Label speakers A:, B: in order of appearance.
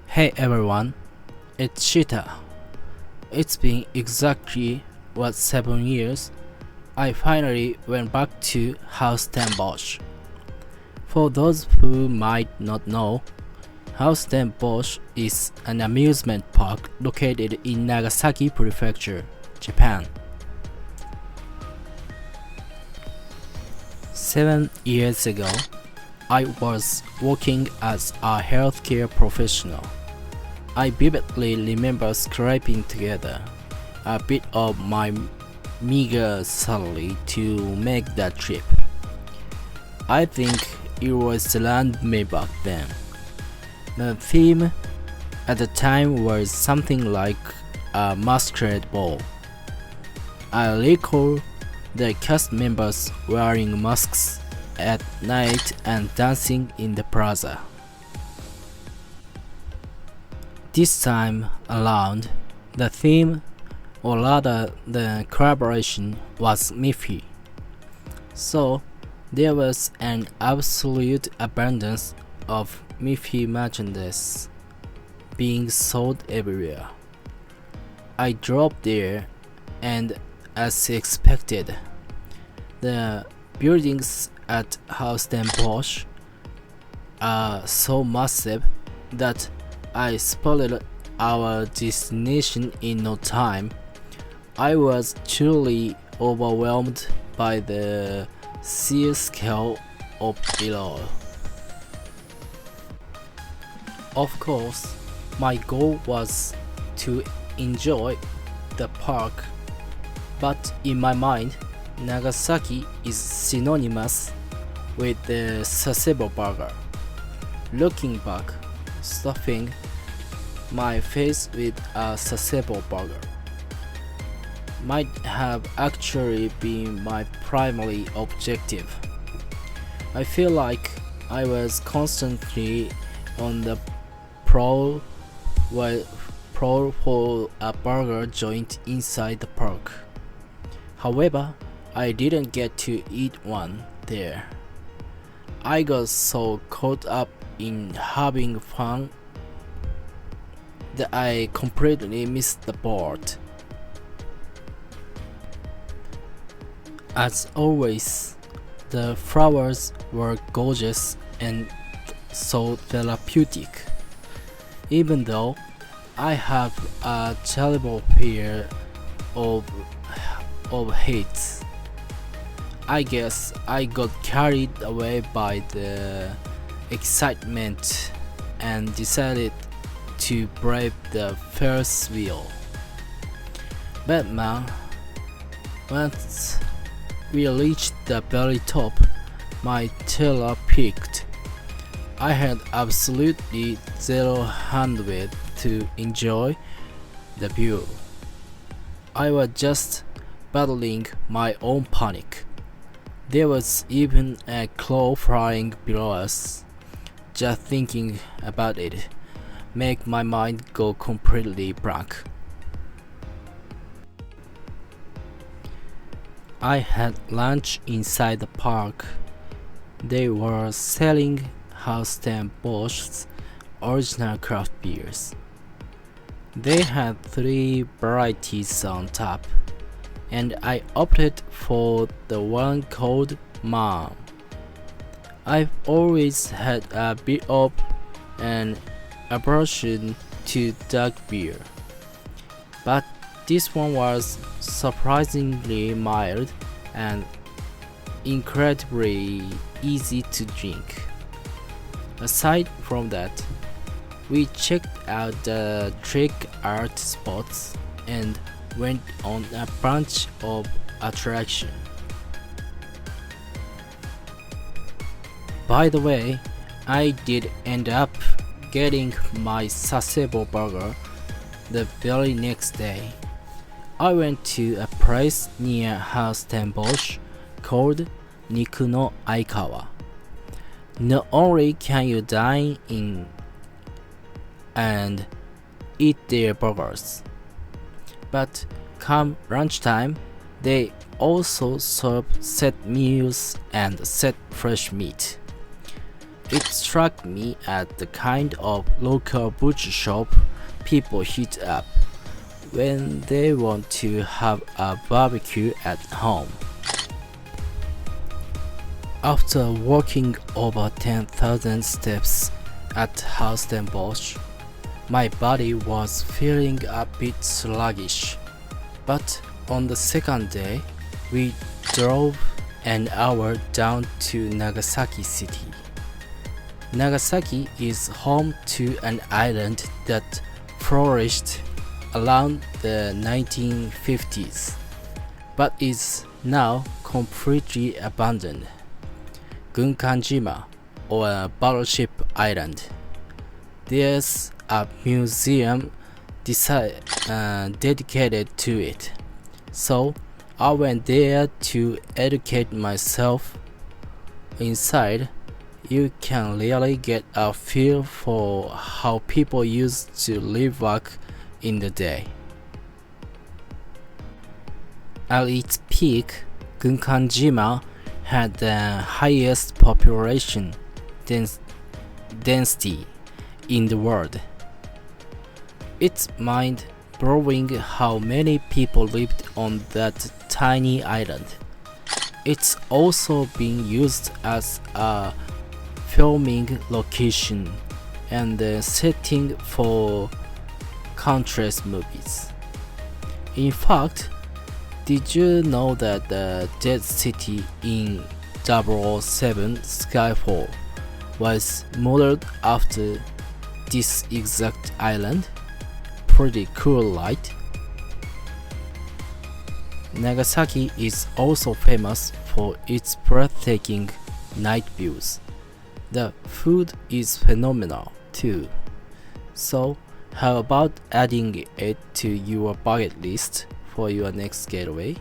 A: Hey everyone, it's Shita. It's been exactly 7 years. I finally went back to Huis Ten Bosch. For those who might not know, Huis Ten Bosch is an amusement park located in Nagasaki Prefecture, Japan. 7 years ago, I was working as a healthcare professional. I vividly remember scraping together a bit of my meager salary to make that trip. I think it was around me back then. The theme at the time was something like a masquerade ball. I recall the cast members wearing masks at night and dancing in the plaza. This time around, the theme, or rather the collaboration, was Miffy. So there was an absolute abundance of Miffy merchandise being sold everywhere. I drove there, and as expected, the buildings at Huis Ten Bosch are so massive that I spotted our destination in no time. I was truly overwhelmed by the sheer scale of it all. Of course, my goal was to enjoy the park, but in my mind, Nagasaki is synonymous with the sasebo burger. Looking back, stuffing my face with a sasebo burger might have actually been my primary objective. I feel like I was constantly on the prowl for a burger joint inside the park. However, I didn't get to eat one there. I got so caught up in having fun that I completely missed the boat. As always, the flowers were gorgeous and so therapeutic. Even though I have a terrible fear of heights, I guess I got carried away by the excitement and decided to brave the Ferris wheel. But man, once we reached the very top, my terror peaked. I had absolutely zero bandwidth to enjoy the view. I was just battling my own panic. There was even a claw flying below us. Just thinking about it make my mind go completely blank. I had lunch inside the park. They were selling Huis Ten Bosch's original craft beers. They had 3 varieties on tap, and I opted for the one called Mom. I've always had a bit of an aversion to dark beer, but this one was surprisingly mild and incredibly easy to drink. Aside from that, we checked out the trick art spots and went on a bunch of attractions. By the way, I did end up getting my sasebo burger the very next day. I went to a place near Huis Ten Bosch called Niku no Aikawa. Not only can you dine in and eat their burgers, But come lunchtime, they also serve set meals and set fresh meat. It struck me as the kind of local butcher shop people hit up when they want to have a barbecue at home. After walking over 10,000 steps at Huis Ten Bosch, my body was feeling a bit sluggish. But on the second day, we drove an hour down to Nagasaki City. Nagasaki is home to an island that flourished around the 1950s, but is now completely abandoned. Gunkanjima, or a Battleship Island. There's a museum dedicated to it, so I went there to educate myself. Inside, you can really get a feel for how people used to live work in the day. At its peak, Gunkanjima had the highest population density in the world. It's mind-blowing how many people lived on that tiny island. It's also being used as a filming location and a setting for countless movies. In fact, did you know that the Dead City in 007 Skyfall was modeled after this exact island? Pretty cool, right? Nagasaki is also famous for its breathtaking night views. The food is phenomenal too. So, how about adding it to your bucket list for your next getaway?